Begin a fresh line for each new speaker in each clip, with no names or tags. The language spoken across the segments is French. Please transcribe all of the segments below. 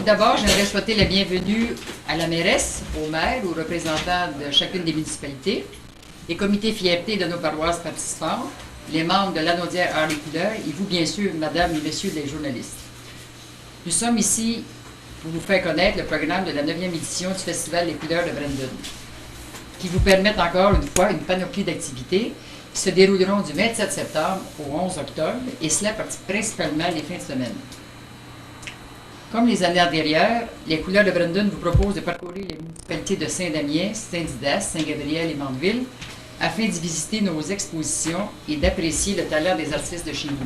d'abord, j'aimerais souhaiter la bienvenue à la mairesse, au maire, aux représentants de chacune des municipalités, les comités fierté de nos paroisses participantes, les membres de l'Anaudière Arts et Couleurs et vous, bien sûr, mesdames et messieurs les journalistes. Nous sommes ici pour vous faire connaître le programme de la 9e édition du Festival des Couleurs de Brandon, qui vous permettent encore une fois une panoplie d'activités qui se dérouleront du 27 septembre au 11 octobre, et cela principalement les fins de semaine. Comme les années antérieures, les Couleurs de Brandon vous proposent de parcourir les municipalités de Saint-Damien, Saint-Didas, Saint-Gabriel et Mandeville afin d'y visiter nos expositions et d'apprécier le talent des artistes de chez nous.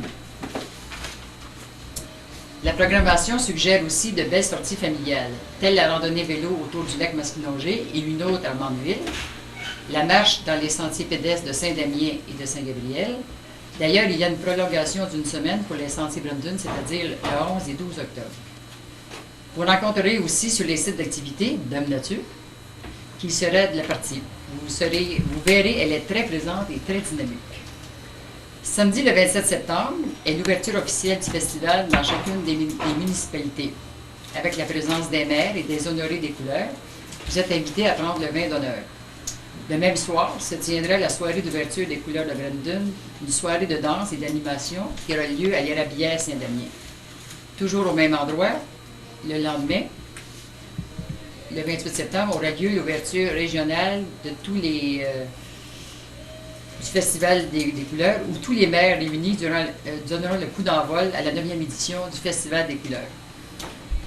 La programmation suggère aussi de belles sorties familiales, telles la randonnée vélo autour du lac Masquinongé et une autre à Mandeville, la marche dans les sentiers pédestres de Saint-Damien et de Saint-Gabriel. D'ailleurs, il y a une prolongation d'une semaine pour les sentiers Brandon, c'est-à-dire le 11 et 12 octobre. Vous rencontrerez aussi sur les sites d'activité Dame Nature, qui sera de la partie. Vous verrez, elle est très présente et très dynamique. Samedi le 27 septembre est l'ouverture officielle du festival dans chacune des municipalités. Avec la présence des maires et des honorés des couleurs, vous êtes invités à prendre le vin d'honneur. Le même soir se tiendra la soirée d'ouverture des Couleurs de Brandon, une soirée de danse et d'animation qui aura lieu à l'Érablière Saint-Damien. Toujours au même endroit, le lendemain, le 28 septembre, aura lieu l'ouverture régionale de tous les du Festival des Couleurs, où tous les maires réunis donneront le coup d'envol à la 9e édition du Festival des Couleurs.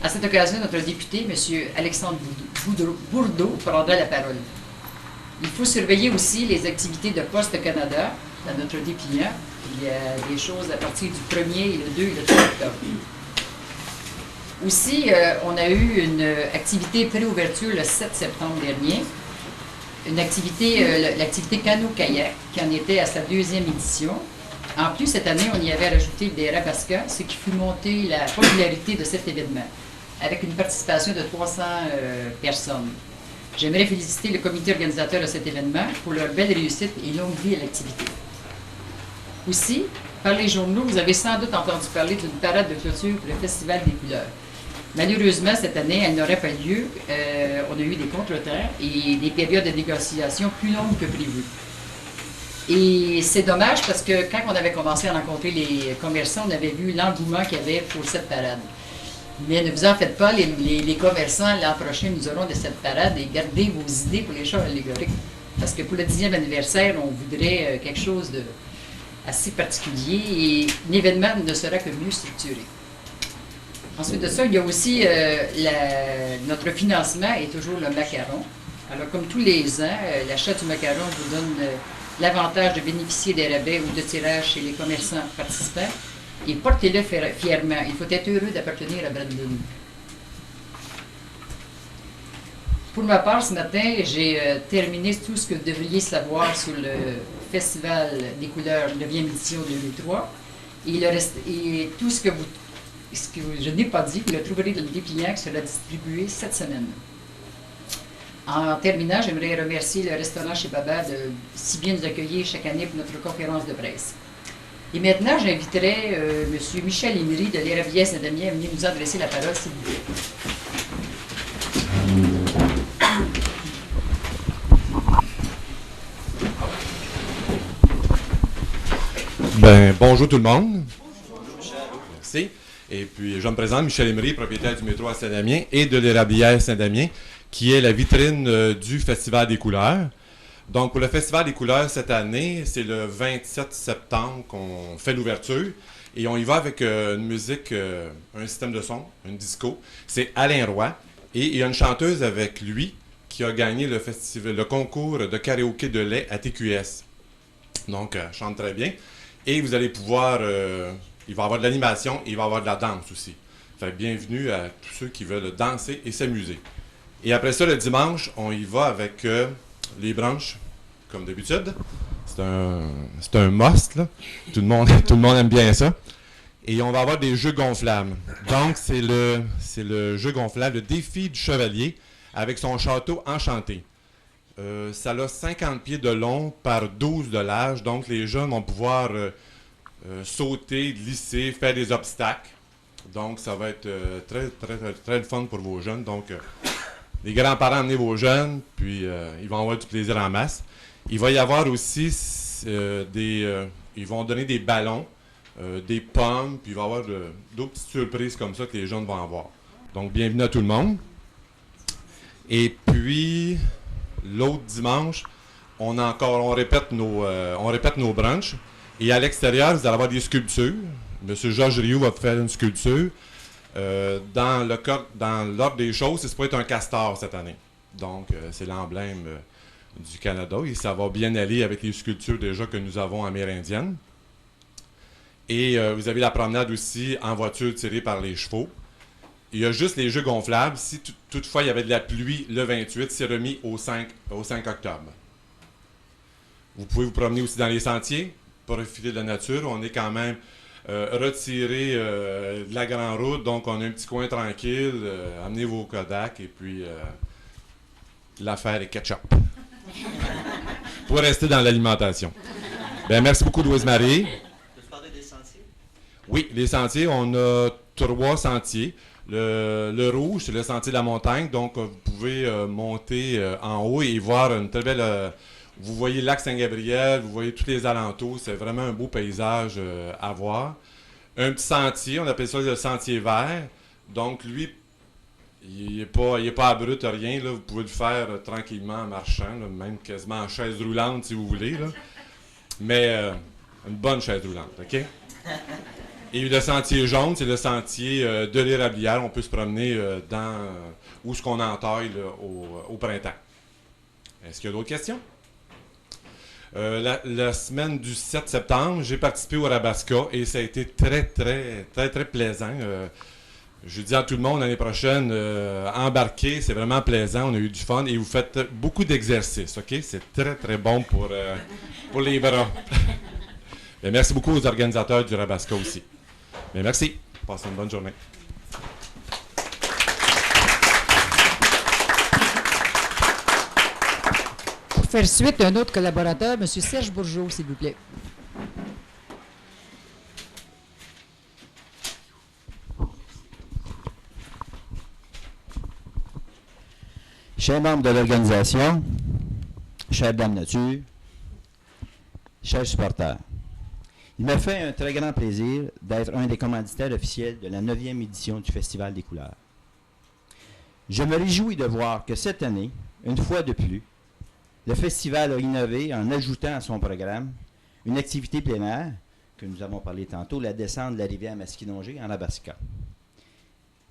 À cette occasion, notre député, M. Alexandre Bourdeau, prendra la parole. Il faut surveiller aussi les activités de Poste Canada dans notre dépliant. Il y a des choses à partir du 1er, et le 2 et le 3 octobre. Aussi, on a eu une activité pré-ouverture le 7 septembre dernier, une activité, l'activité canot-kayak, qui en était à sa 2e édition. En plus, cette année, on y avait rajouté des rabascas, ce qui fit monter la popularité de cet événement, avec une participation de 300 personnes. J'aimerais féliciter le comité organisateur de cet événement pour leur belle réussite et longue vie à l'activité. Aussi, par les journaux, vous avez sans doute entendu parler d'une parade de clôture pour le Festival des Couleurs. Malheureusement, cette année, elle n'aurait pas lieu. On a eu des contretemps et des périodes de négociation plus longues que prévu. Et c'est dommage parce que quand on avait commencé à rencontrer les commerçants, on avait vu l'engouement qu'il y avait pour cette parade. Mais ne vous en faites pas, les commerçants, l'an prochain, nous aurons de cette parade et gardez vos idées pour les chars allégoriques. Parce que pour le 10e anniversaire, on voudrait quelque chose de assez particulier et l'événement ne sera que mieux structuré. Ensuite de ça, il y a aussi notre financement est toujours le macaron. Alors, comme tous les ans, l'achat du macaron vous donne l'avantage de bénéficier des rabais ou de tirages chez les commerçants participants. Et portez-le fièrement. Il faut être heureux d'appartenir à Brandon. Pour ma part, ce matin, j'ai terminé tout ce que vous devriez savoir sur le Festival des Couleurs 9e édition 2003. Et tout ce que je n'ai pas dit, vous le trouverez dans le dépliant qui sera distribué cette semaine. En terminant, j'aimerais remercier le restaurant chez Baba de si bien nous accueillir chaque année pour notre conférence de presse. Et maintenant, j'inviterai M. Michel Emery de l'Érablière Saint-Damien à venir nous adresser la parole, s'il vous plaît.
Bonjour tout le monde. Merci. Et puis, je me présente, Michel Emery, propriétaire du métro à Saint-Damien et de l'Érablière Saint-Damien, qui est la vitrine du Festival des Couleurs. Donc, pour le Festival des Couleurs cette année, c'est le 27 septembre qu'on fait l'ouverture. Et on y va avec une musique, un système de son, une disco. C'est Alain Roy. Et il y a une chanteuse avec lui qui a gagné le concours de karaoké de lait à TQS. Donc, elle chante très bien. Et vous allez pouvoir... il va y avoir de l'animation et il va y avoir de la danse aussi. Fait bienvenue à tous ceux qui veulent danser et s'amuser. Et après ça, le dimanche, on y va avec les branches, comme d'habitude. C'est un must, là. Tout le monde aime bien ça. Et on va avoir des jeux gonflables. Donc, c'est le jeu gonflable, le défi du chevalier, avec son château enchanté. Ça a 50 pieds de long par 12 de large. Donc, les jeunes vont pouvoir sauter, glisser, faire des obstacles. Donc, ça va être très, très, très, très le fun pour vos jeunes. Donc, les grands-parents, amenez vos jeunes, puis ils vont avoir du plaisir en masse. Il va y avoir aussi ils vont donner des ballons, des pommes, puis il va y avoir d'autres petites surprises comme ça que les jeunes vont avoir. Donc, bienvenue à tout le monde. Et puis, l'autre dimanche, on répète nos brunchs. Et à l'extérieur, vous allez avoir des sculptures. M. Georges Rioux va faire une sculpture. Dans l'ordre des choses, c'est supposé être un castor cette année. Donc, c'est l'emblème du Canada. Et ça va bien aller avec les sculptures déjà que nous avons amérindiennes. Et vous avez la promenade aussi en voiture tirée par les chevaux. Il y a juste les jeux gonflables. Si toutefois il y avait de la pluie le 28, c'est remis au 5 octobre. Vous pouvez vous promener aussi dans les sentiers, profiter de la nature. On est quand même retiré de la grande route, donc on a un petit coin tranquille. Amenez vos Kodak et puis l'affaire est ketchup. Pour rester dans l'alimentation. Bien, merci beaucoup, Louise-Marie.
Peux-tu parler des sentiers?
Oui, les sentiers, on a 3 sentiers. Le rouge, c'est le sentier de la montagne, donc vous pouvez monter en haut et voir une très belle... vous voyez le lac Saint-Gabriel, vous voyez tous les alentours, c'est vraiment un beau paysage à voir. Un petit sentier, on appelle ça le sentier vert, donc lui, il n'est pas abrupt, rien, là. Vous pouvez le faire tranquillement en marchant, là, même quasiment en chaise roulante si vous voulez, là. Mais une bonne chaise roulante, OK? Et le sentier jaune, c'est le sentier de l'érablière. On peut se promener où ce qu'on entaille là, au printemps. Est-ce qu'il y a d'autres questions? La semaine du 7 septembre, j'ai participé au Rabasca et ça a été très, très, très, très plaisant. Je dis à tout le monde l'année prochaine, embarquez, c'est vraiment plaisant, on a eu du fun et vous faites beaucoup d'exercices, OK? C'est très, très bon pour les bras. Et merci beaucoup aux organisateurs du Rabasca aussi. Mais merci. Passez une bonne journée.
Pour faire suite, un autre collaborateur, M. Serge Bourgeot, s'il vous plaît.
Chers membres de l'organisation, chère Dame Nature, chers supporters, il me fait un très grand plaisir d'être un des commanditaires officiels de la 9e édition du Festival des couleurs. Je me réjouis de voir que cette année, une fois de plus, le festival a innové en ajoutant à son programme une activité plein air, que nous avons parlé tantôt, la descente de la rivière Masquinongé en Rabasca,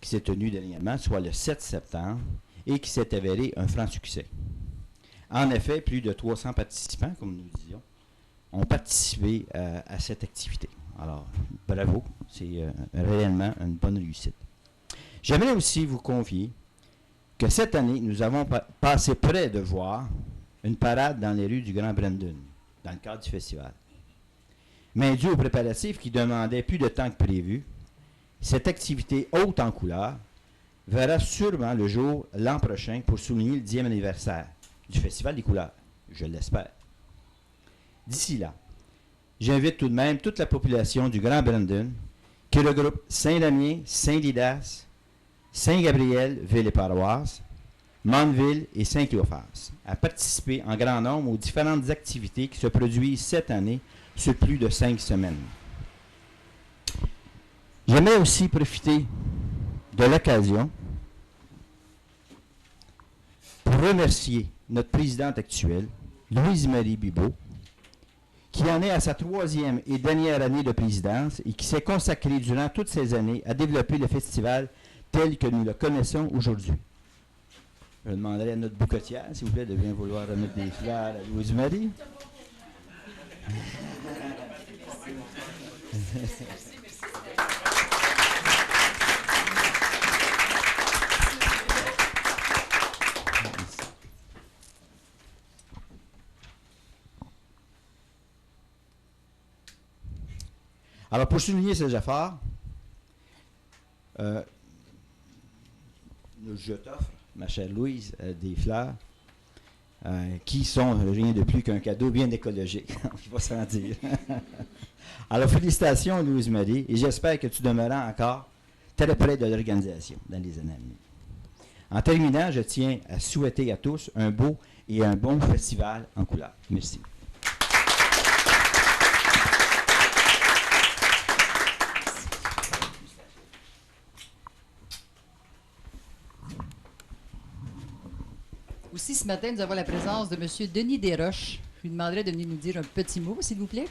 qui s'est tenue dernièrement, soit le 7 septembre, et qui s'est avéré un franc succès. En effet, plus de 300 participants, comme nous disions, ont participé à cette activité. Alors, bravo, c'est réellement une bonne réussite. J'aimerais aussi vous confier que cette année, nous avons passé près de voir une parade dans les rues du Grand Brandon, dans le cadre du festival. Mais dû aux préparatifs qui demandaient plus de temps que prévu, cette activité haute en couleurs verra sûrement le jour l'an prochain pour souligner le 10e anniversaire du Festival des couleurs, je l'espère. D'ici là, j'invite tout de même toute la population du Grand Brandon, qui regroupe Saint-Damien, Saint-Didas, Saint-Gabriel, ville et paroisse, Mandeville et Saint-Cléophas, à participer en grand nombre aux différentes activités qui se produisent cette année sur plus de 5 semaines. J'aimerais aussi profiter de l'occasion pour remercier notre présidente actuelle, Louise-Marie Bibeau, qui en est à sa 3e et dernière année de présidence et qui s'est consacrée durant toutes ces années à développer le festival tel que nous le connaissons aujourd'hui. Je demanderai à notre boucotière, s'il vous plaît, de bien vouloir remettre des fleurs à Louise-Marie. Alors, pour souligner ces efforts, je t'offre, ma chère Louise, des fleurs qui sont rien de plus qu'un cadeau bien écologique, il va s'en dire. Alors, félicitations, Louise-Marie, et j'espère que tu demeureras encore très près de l'organisation dans les années à venir. En terminant, je tiens à souhaiter à tous un beau et un bon festival en couleur. Merci.
Aussi, ce matin, nous avons la présence de M. Denis Desroches. Je lui demanderai de venir nous dire un petit mot, s'il vous plaît.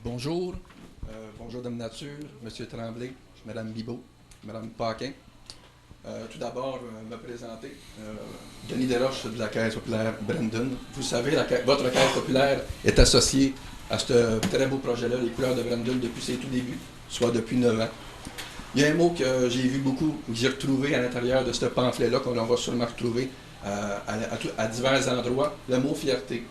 Bonjour. Bonjour, Dame Nature, M. Tremblay, Mme Bibot, Mme Paquin. Tout d'abord, me présenter. Denis Desroches de la Caisse populaire Brandon. Vous savez, votre Caisse populaire est associée à ce très beau projet-là, les couleurs de Brandon, depuis ses tout débuts, soit depuis 9 ans. Il y a un mot que j'ai vu beaucoup, que j'ai retrouvé à l'intérieur de ce pamphlet-là, qu'on va sûrement retrouver à divers endroits, le mot fierté.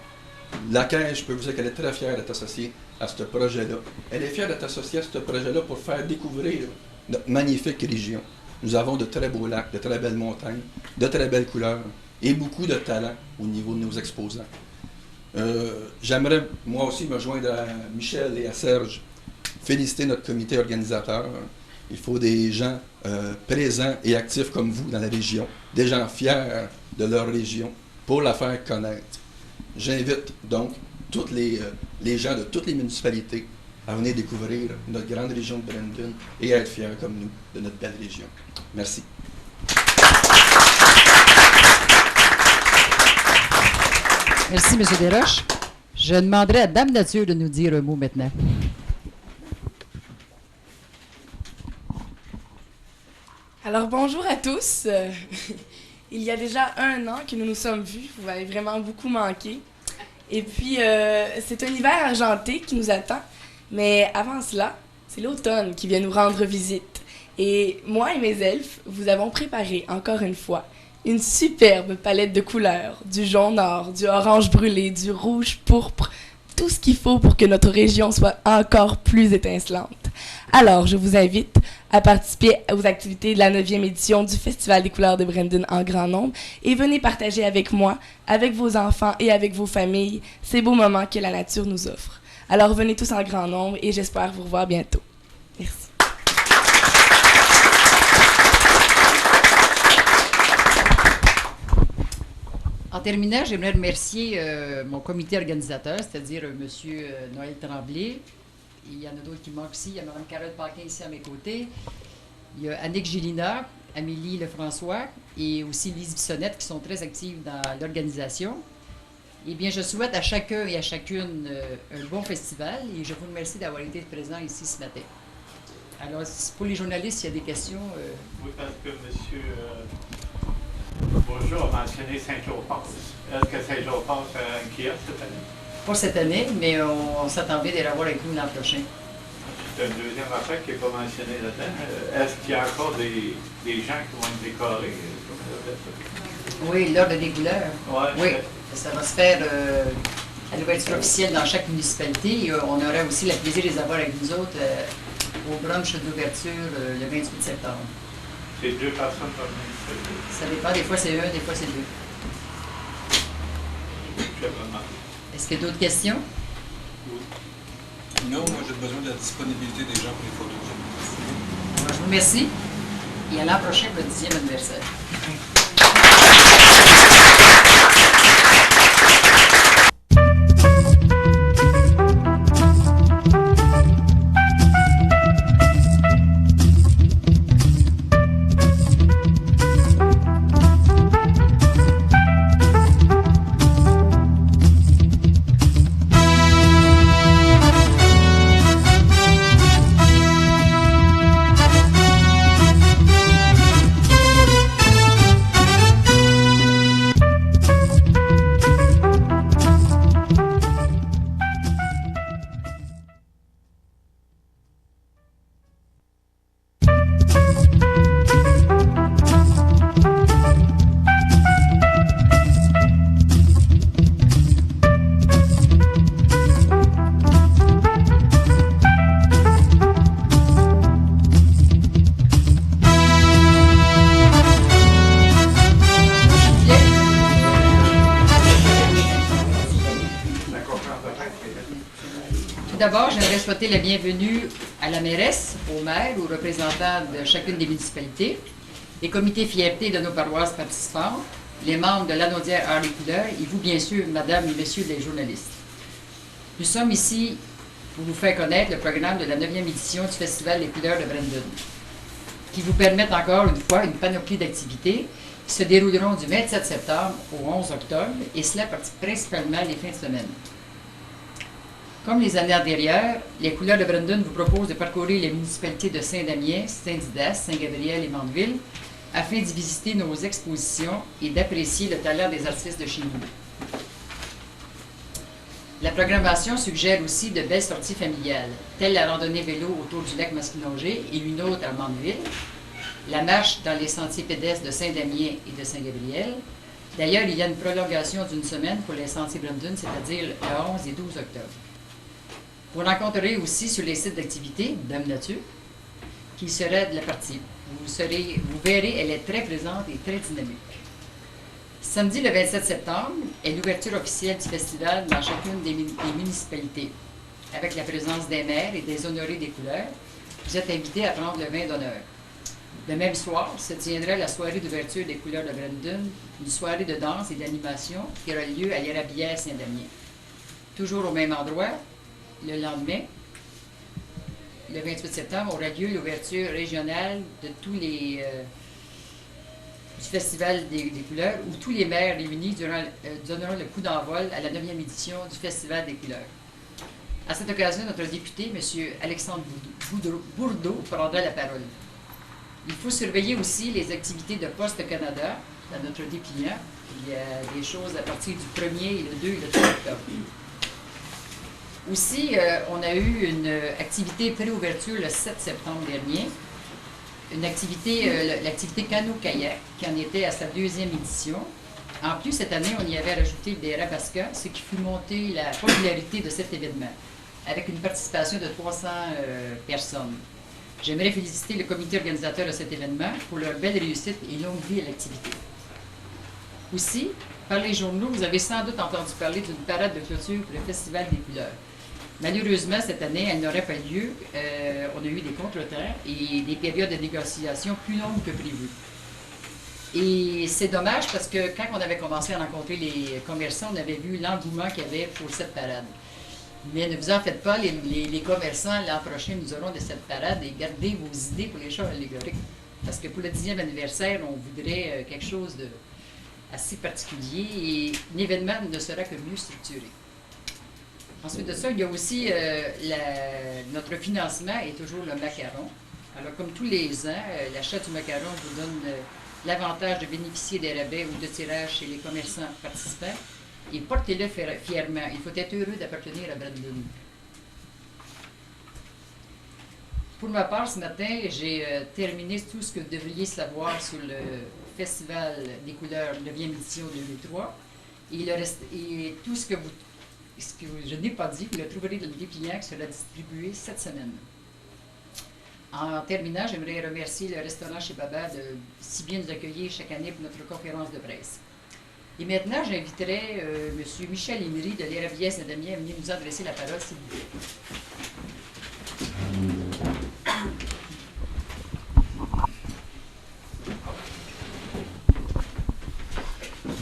La Caisse, je peux vous dire qu'elle est très fière d'être associée à ce projet-là. Elle est fière d'être associée à ce projet-là pour faire découvrir notre magnifique région. Nous avons de très beaux lacs, de très belles montagnes, de très belles couleurs et beaucoup de talent au niveau de nos exposants. J'aimerais, moi aussi, me joindre à Michel et à Serge, féliciter notre comité organisateur. Il faut des gens présents et actifs comme vous dans la région, des gens fiers de leur région pour la faire connaître. J'invite donc tous les gens de toutes les municipalités à venir découvrir notre grande région de Brandon et à être fiers comme nous de notre belle région. Merci.
Merci, M. Desroches. Je demanderai à Dame Nature de nous dire un mot maintenant.
Alors, bonjour à tous. Il y a déjà 1 an que nous nous sommes vus. Vous m'avez vraiment beaucoup manqué. Et puis, c'est un hiver argenté qui nous attend. Mais avant cela, c'est l'automne qui vient nous rendre visite. Et moi et mes elfes, vous avons préparé, encore une fois, une superbe palette de couleurs. Du jaune or, du orange brûlé, du rouge pourpre. Tout ce qu'il faut pour que notre région soit encore plus étincelante. Alors, je vous invite à participer aux activités de la 9e édition du Festival des couleurs de Brandon en grand nombre et venez partager avec moi, avec vos enfants et avec vos familles ces beaux moments que la nature nous offre. Alors, venez tous en grand nombre et j'espère vous revoir bientôt. Merci.
En terminant, j'aimerais remercier mon comité organisateur, c'est-à-dire M. Noël Tremblay. Il y en a d'autres qui manquent aussi. Il y a Mme Carole Paquin ici à mes côtés. Il y a Annick Gélina, Amélie Lefrançois et aussi Lise Bissonnette qui sont très actives dans l'organisation. Eh bien, je souhaite à chacun et à chacune un bon festival et je vous remercie d'avoir été présents ici ce matin. Alors, pour les journalistes, s'il y a des questions...
Oui, parce que M. Bonjour a mentionné Saint-Claude-Passe. Est-ce que Saint-Claude-Passe a un kiosque cette année?
Pas cette année, mais on s'attendait de l'avoir avec nous l'an prochain.
C'est un deuxième affaire qui n'est pas mentionné là-dedans. Est-ce qu'il y a encore des gens qui vont être décorés?
Oui, l'ordre des couleurs.
Ouais,
Oui, ça va se faire à l'ouverture officielle dans chaque municipalité. Et, on aura aussi le plaisir de les avoir avec nous autres au brunch d'ouverture le 28 septembre.
C'est 2 personnes par municipalité?
Ça dépend, des fois c'est 1, des fois c'est 2. Est-ce qu'il y a d'autres questions?
Oui. Non, moi j'ai besoin de la disponibilité des gens pour les photos.
Je vous remercie. Et à l'an prochain pour le 10e anniversaire. j'aimerais souhaiter la bienvenue à la mairesse, au maire, aux représentants de chacune des municipalités, les comités fierté de nos paroisses participantes, les membres de l'Anaudière Arts et Couleurs et vous, bien sûr, mesdames et messieurs les journalistes. Nous sommes ici pour vous faire connaître le programme de la 9e édition du Festival des couleurs de Brandon, qui vous permettent encore une fois une panoplie d'activités qui se dérouleront du 27 septembre au 11 octobre, et cela principalement les fins de semaine. Comme les années antérieures, les couleurs de Brandon vous proposent de parcourir les municipalités de Saint-Damien, Saint-Didas, Saint-Gabriel et Mandeville afin d'y visiter nos expositions et d'apprécier le talent des artistes de chez nous. La programmation suggère aussi de belles sorties familiales, telles la randonnée vélo autour du lac Masquinongé et une autre à Mandeville, la marche dans les sentiers pédestres de Saint-Damien et de Saint-Gabriel. D'ailleurs, il y a une prolongation d'une semaine pour les sentiers Brandon, c'est-à-dire le 11 et 12 octobre. Vous rencontrerez aussi sur les sites d'activité Dame Nature, qui sera de la partie. Vous verrez, elle est très présente et très dynamique. Samedi, le 27 septembre, est l'ouverture officielle du festival dans chacune des municipalités. Avec la présence des maires et des honorés des couleurs, vous êtes invités à prendre le vin d'honneur. Le même soir se tiendra la soirée d'ouverture des couleurs de Brandon, une soirée de danse et d'animation qui aura lieu à l'Érablière Saint-Damien. Toujours au même endroit, le lendemain, le 28 septembre, aura lieu l'ouverture régionale de tous les du Festival des couleurs, où tous les maires réunis donneront le coup d'envol à la 9e édition du Festival des couleurs. À cette occasion, notre député, M. Alexandre Bourdeau, prendra la parole. Il faut surveiller aussi les activités de Poste Canada dans notre dépliant. Il y a des choses à partir du 1er, le 2 et le 3 octobre. Aussi, on a eu une activité pré-ouverture le 7 septembre dernier, une activité, l'activité canot-kayak, qui en était à sa 2e édition. En plus, cette année, on y avait rajouté des rabascas, ce qui fit monter la popularité de cet événement, avec une participation de 300 personnes. J'aimerais féliciter le comité organisateur de cet événement pour leur belle réussite et longue vie à l'activité. Aussi, par les journaux, vous avez sans doute entendu parler d'une parade de clôture pour le Festival des couleurs. Malheureusement, cette année, elle n'aurait pas lieu. On a eu des contretemps et des périodes de négociation plus longues que prévu. Et c'est dommage parce que quand on avait commencé à rencontrer les commerçants, on avait vu l'engouement qu'il y avait pour cette parade. Mais ne vous en faites pas, les commerçants, l'an prochain, nous aurons de cette parade et gardez vos idées pour les chars allégoriques. Parce que pour le 10e anniversaire, on voudrait quelque chose de assez particulier et l'événement ne sera que mieux structuré. Ensuite de ça, il y a aussi notre financement est toujours le macaron. Alors, comme tous les ans, l'achat du macaron vous donne l'avantage de bénéficier des rabais ou de tirages chez les commerçants participants. Et portez-le fièrement. Il faut être heureux d'appartenir à Brandon. Pour ma part, ce matin, j'ai terminé tout ce que vous devriez savoir sur le Festival des couleurs 9e édition 2003. Et tout ce que je n'ai pas dit, vous le trouverez dans le dépliant qui sera distribué cette semaine. En terminant, j'aimerais remercier le restaurant chez Baba de si bien nous accueillir chaque année pour notre conférence de presse. Et maintenant, j'inviterai M. Michel Emery de l'Érablière Saint-Damien à venir nous adresser la parole, s'il vous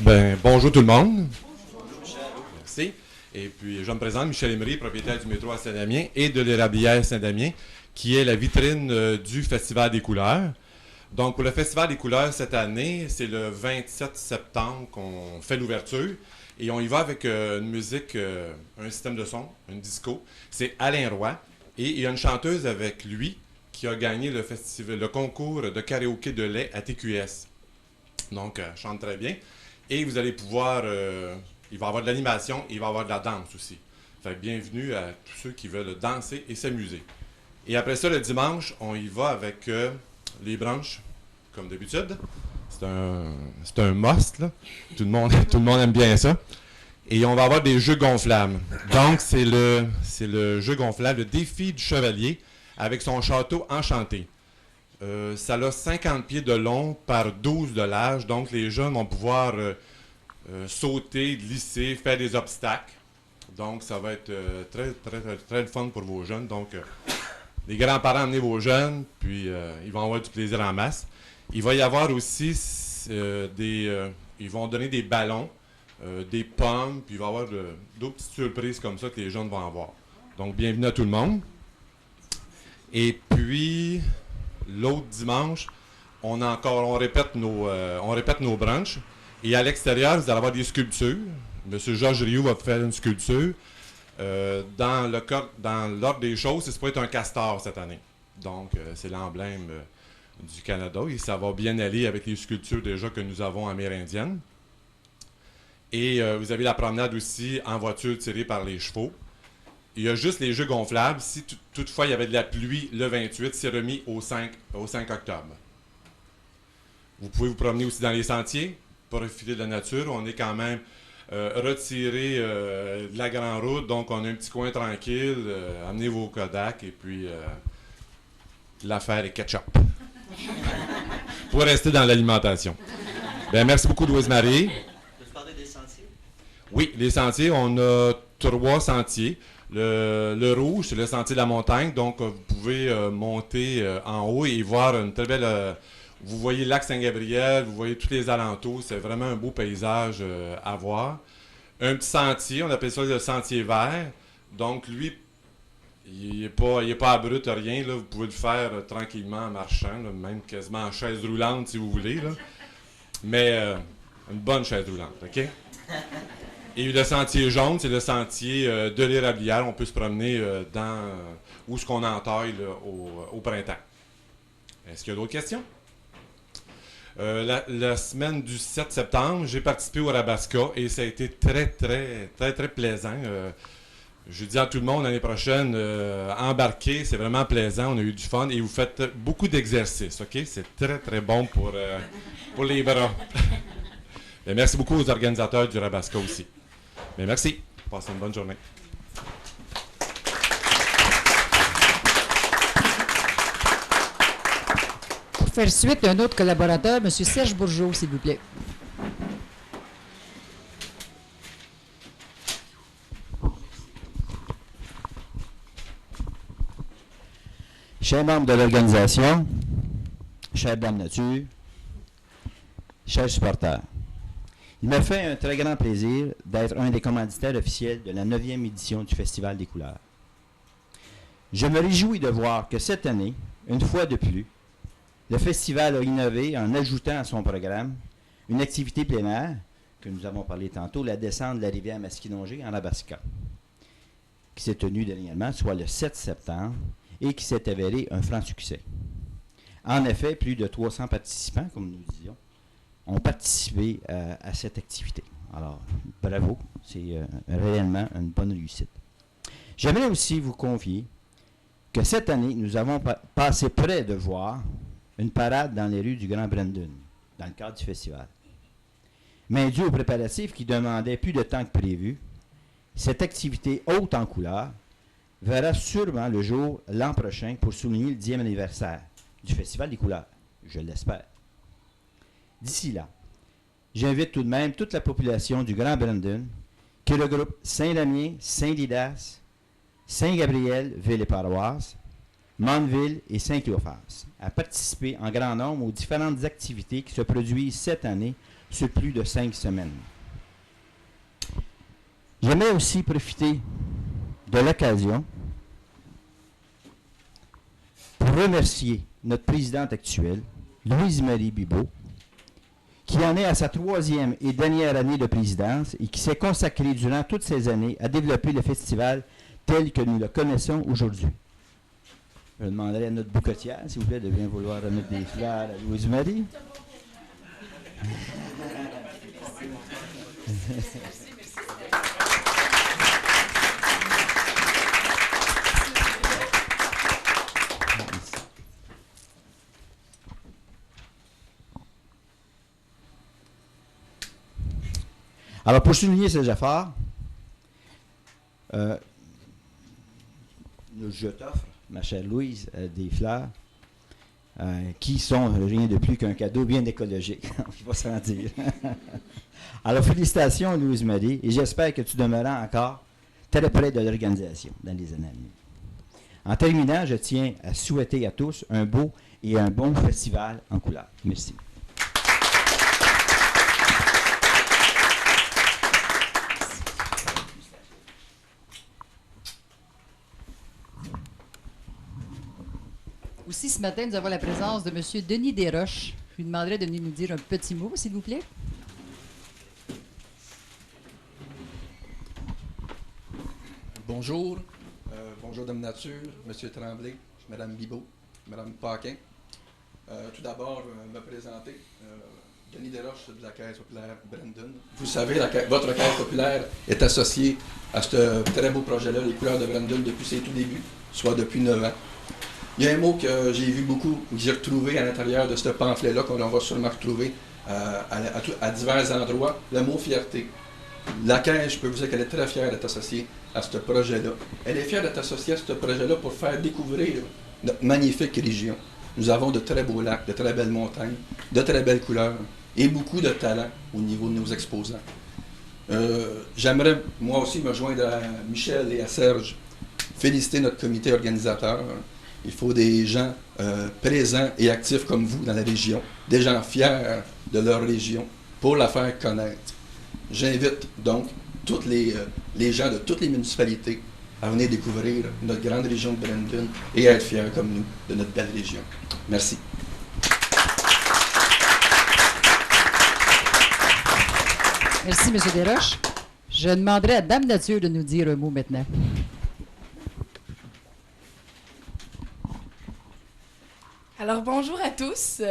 plaît.
Bonjour tout le monde. Merci. Et puis, je me présente, Michel Emery, propriétaire du métro à Saint-Damien et de l'Érablière Saint-Damien, qui est la vitrine du Festival des couleurs. Donc, pour le Festival des couleurs cette année, c'est le 27 septembre qu'on fait l'ouverture. Et on y va avec une musique, un système de son, une disco. C'est Alain Roy. Et il y a une chanteuse avec lui qui a gagné le concours de karaoké de lait à TQS. Donc, elle chante très bien. Et vous allez pouvoir... il va y avoir de l'animation et il va y avoir de la danse aussi. Fait bienvenue à tous ceux qui veulent danser et s'amuser. Et après ça, le dimanche, on y va avec les branches, comme d'habitude. C'est un must, là. Tout le monde aime bien ça. Et on va avoir des jeux gonflables. Donc, c'est le jeu gonflable, le défi du chevalier, avec son château enchanté. Ça a 50 pieds de long par 12 de large. Donc, les jeunes vont pouvoir sauter, glisser, faire des obstacles. Donc, ça va être très, très, très, très le fun pour vos jeunes. Donc, les grands-parents, amenez vos jeunes, puis ils vont avoir du plaisir en masse. Il va y avoir aussi ils vont donner des ballons, des pommes, puis il va y avoir d'autres petites surprises comme ça que les jeunes vont avoir. Donc, bienvenue à tout le monde. Et puis, l'autre dimanche, on répète nos brunchs. Et à l'extérieur, vous allez avoir des sculptures. M. Georges Rioux va faire une sculpture. Dans l'ordre des choses, c'est pour être un castor cette année. Donc, c'est l'emblème du Canada. Et ça va bien aller avec les sculptures déjà que nous avons amérindiennes. Et vous avez la promenade aussi en voiture tirée par les chevaux. Il y a juste les jeux gonflables. Si toutefois il y avait de la pluie le 28, c'est remis au 5 octobre. Vous pouvez vous promener aussi dans les sentiers, profiter de la nature. On est quand même retiré de la grande route, donc on a un petit coin tranquille. Amenez vos Kodak et puis l'affaire est ketchup. Pour rester dans l'alimentation. Bien, merci beaucoup, Louise-Marie.
Peux-tu parler des sentiers?
Oui, les sentiers, on a 3 sentiers. Le rouge, c'est le sentier de la montagne, donc vous pouvez monter en haut et voir une très belle... vous voyez le lac Saint-Gabriel, vous voyez tous les alentours, c'est vraiment un beau paysage à voir. Un petit sentier, on appelle ça le sentier vert, donc lui, il n'est pas abrupt, rien, là. Vous pouvez le faire tranquillement en marchant, là, même quasiment en chaise roulante si vous voulez, là. Mais une bonne chaise roulante, OK? Et le sentier jaune, c'est le sentier de l'érablière. On peut se promener dans où ce qu'on entaille là, au printemps. Est-ce qu'il y a d'autres questions? La semaine du 7 septembre, j'ai participé au Rabasca et ça a été très, très, très, très plaisant. Je dis à tout le monde l'année prochaine, embarquez, c'est vraiment plaisant, on a eu du fun et vous faites beaucoup d'exercices, OK? C'est très, très bon pour les bras. Et merci beaucoup aux organisateurs du Rabasca aussi. Mais merci. Passez une bonne journée.
Pour faire suite, un autre collaborateur, M. Serge Bourgeot, s'il vous plaît.
Chers membres de l'organisation, chère Dame Nature, chers supporters, il me fait un très grand plaisir d'être un des commanditaires officiels de la 9e édition du Festival des couleurs. Je me réjouis de voir que cette année, une fois de plus, le festival a innové en ajoutant à son programme une activité plein air, que nous avons parlé tantôt, la descente de la rivière Masquinongé en Rabasca, qui s'est tenue dernièrement, soit le 7 septembre, et qui s'est avéré un franc succès. En effet, plus de 300 participants, comme nous disions, ont participé à cette activité. Alors, bravo, c'est réellement une bonne réussite. J'aimerais aussi vous confier que cette année, nous avons passé près de voir une parade dans les rues du Grand Brandon, dans le cadre du festival. Mais dû aux préparatifs qui demandaient plus de temps que prévu, cette activité haute en couleurs verra sûrement le jour l'an prochain pour souligner le 10e anniversaire du Festival des couleurs, je l'espère. D'ici là, j'invite tout de même toute la population du Grand Brandon, qui regroupe Saint-Damien, Saint-Didas, Saint-Gabriel, ville et paroisse, Mandeville et Saint-Cléophas, à participer en grand nombre aux différentes activités qui se produisent cette année sur plus de 5 semaines. J'aimerais aussi profiter de l'occasion pour remercier notre présidente actuelle, Louise-Marie Bibeau, qui en est à sa 3e et dernière année de présidence et qui s'est consacrée durant toutes ces années à développer le festival tel que nous le connaissons aujourd'hui. Je demanderai à notre bouquetière, s'il vous plaît, de bien vouloir remettre des fleurs à Louise-Marie. Alors, pour souligner ces efforts, je t'offre, ma chère Louise, des fleurs qui sont rien de plus qu'un cadeau bien écologique, il faut s'en dire. Alors, félicitations, Louise-Marie, et j'espère que tu demeureras encore très près de l'organisation dans les années à venir. En terminant, je tiens à souhaiter à tous un beau et un bon festival en couleurs. Merci.
Aussi, ce matin, nous avons la présence de M. Denis Desroches. Je lui demanderai de venir nous dire un petit mot, s'il vous plaît.
Bonjour. Bonjour, Dame Nature, M. Tremblay, Mme Bibeau, Mme Paquin. Tout d'abord, me présenter. Denis Desroches de la Caisse populaire Brandon. Vous savez, votre Caisse populaire est associée à ce très beau projet-là, les couleurs de Brandon, depuis ses tout débuts, soit depuis 9 ans. Il y a un mot que j'ai vu beaucoup, que j'ai retrouvé à l'intérieur de ce pamphlet-là, qu'on va sûrement retrouver à divers endroits, le mot fierté. La Caisse, je peux vous dire qu'elle est très fière d'être associée à ce projet-là. Elle est fière d'être associée à ce projet-là pour faire découvrir notre magnifique région. Nous avons de très beaux lacs, de très belles montagnes, de très belles couleurs et beaucoup de talent au niveau de nos exposants. J'aimerais, moi aussi, me joindre à Michel et à Serge, féliciter notre comité organisateur. Il faut des gens présents et actifs comme vous dans la région, des gens fiers de leur région pour la faire connaître. J'invite donc tous les gens de toutes les municipalités à venir découvrir notre grande région de Brandon et à être fiers comme nous de notre belle région. Merci.
Merci, M. Desroches. Je demanderai à Dame Nature de nous dire un mot maintenant.
Alors bonjour à tous.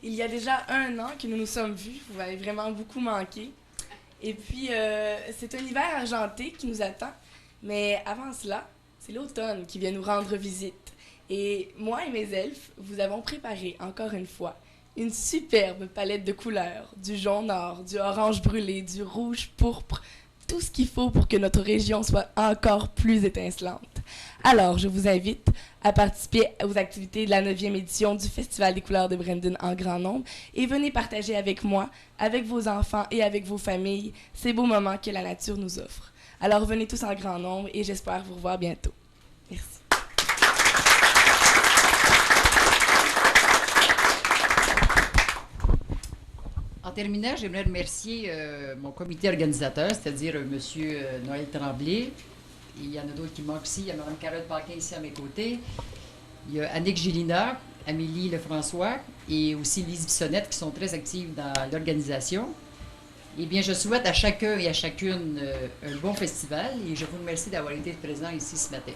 Il y a déjà 1 an que nous nous sommes vus. Vous m'avez vraiment beaucoup manqué. Et puis, c'est un hiver argenté qui nous attend. Mais avant cela, c'est l'automne qui vient nous rendre visite. Et moi et mes elfes, vous avons préparé, encore une fois, une superbe palette de couleurs. Du jaune or, du orange brûlé, du rouge pourpre. Tout ce qu'il faut pour que notre région soit encore plus étincelante. Alors, je vous invite à participer aux activités de la 9e édition du Festival des couleurs de Brandon en grand nombre et venez partager avec moi, avec vos enfants et avec vos familles ces beaux moments que la nature nous offre. Alors, venez tous en grand nombre et j'espère vous revoir bientôt. Merci.
En terminant, j'aimerais remercier mon comité organisateur, c'est-à-dire M. Noël Tremblay. Il y en a d'autres qui manquent aussi. Il y a Mme Carole Paquin ici à mes côtés. Il y a Annick Gélina, Amélie Lefrançois et aussi Lise Bissonnette qui sont très actives dans l'organisation. Eh bien, je souhaite à chacun et à chacune un bon festival et je vous remercie d'avoir été présents ici ce matin.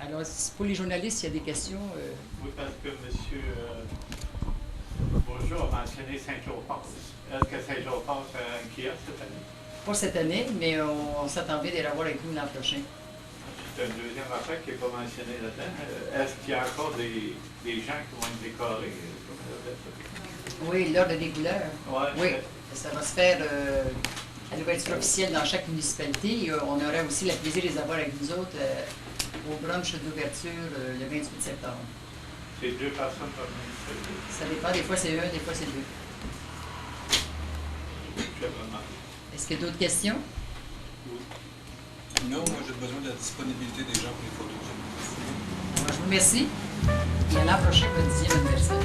Alors, pour les journalistes, s'il y a des questions...
Oui, parce que M. Bonjour a mentionné Saint-Jean-Paul. Est-ce que Saint-Jean-Paul fait un kiosque cette année?
Pas cette année, mais on s'attendait de les revoir avec nous l'an prochain.
C'est un deuxième affaire qui n'est pas mentionné là-dedans. Est-ce qu'il y a encore des gens qui vont être décorés?
Oui, l'ordre des couleurs.
Ouais,
oui, ça va se faire à l'ouverture officielle dans chaque municipalité. Et, on aura aussi le plaisir de les avoir avec nous autres au brunch d'ouverture le 28 septembre.
C'est 2 personnes par municipalité?
Ça dépend, des fois c'est 1, des fois c'est 2. Est-ce qu'il y a d'autres questions?
Non, moi j'ai besoin de la disponibilité des gens pour les photos.
Alors, je vous remercie. Et à l'an prochain, votre 10e anniversaire.